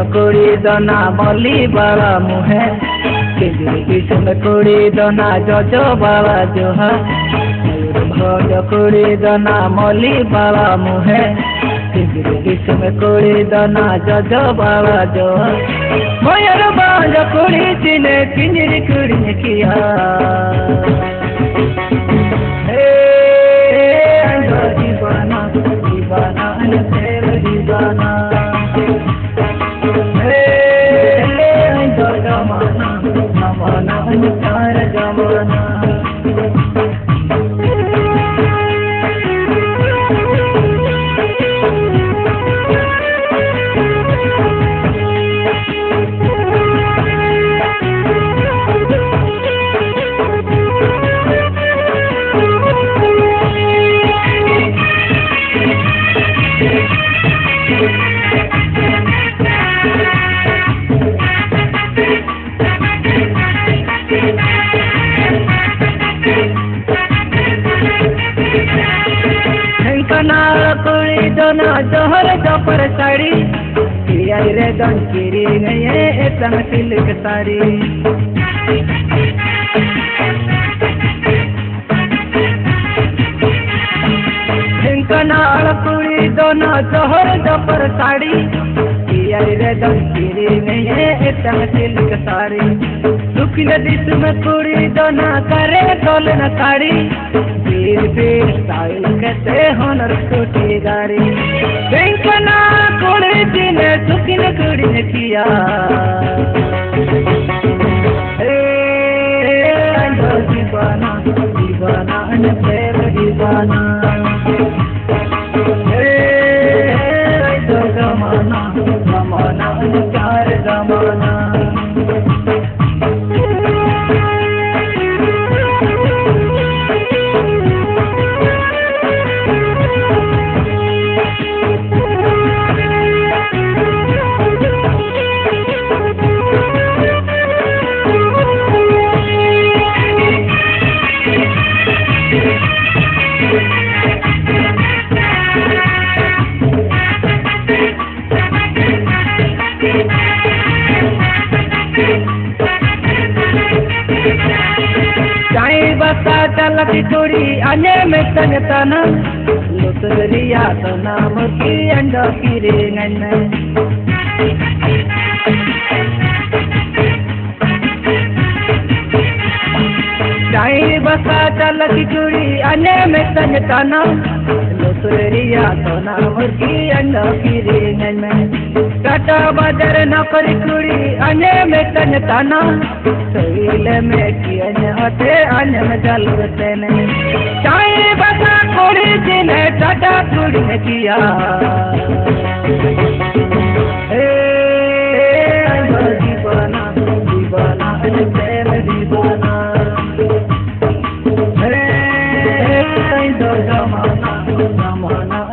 कुड़ी दना मली बाला मुहे किजरी किस्म कुड़ी दना जजो बाला जोहा भोज कुड़ी दना मली बाला मुहे किजरी किस्म कुड़ी दना जजो बाला जोहा मोयर बाज कुड़ी चिने किंजरी कुड़ी किया दीवाना दीवाना तेरे दीवाना जमाना जमाना चार जमाना कुड़ी दोना जोहर जपर साड़ी आई रे दंकिरी गए संग सिल्क साड़ी कनाल कुड़ी दोना जोहर जपर साड़ी आई रे दंकिरी गए संग सिल्क साड़ी सुखी दिस में कुड़ी दोना करे तोल न साड़ी फिर स्टाइल कहते होनर छोटी गाड़ी बेंकना कुड़ी जिने सुखी न कुड़ी ने किया दीवाना दीवाना प्रेम दीवाना जमाना जमाना चार जमाना बसा चलती कुड़ी अने में तन तना लुतरिया तो नाम की अंडा की रेंगन चाई बसा चलती कुड़ी अने में तन तना लुतरिया तो नाम की अंडा की रेंगन टाटा बाजार नौकरी कुड़ी अने में तन तना सहील में कियन होते अने में जलते ने चाय बसा कुड़ी जिने टाटा कुड़ी ने किया दीवाना दीवाना प्रेम दीवाना जमाना जमाना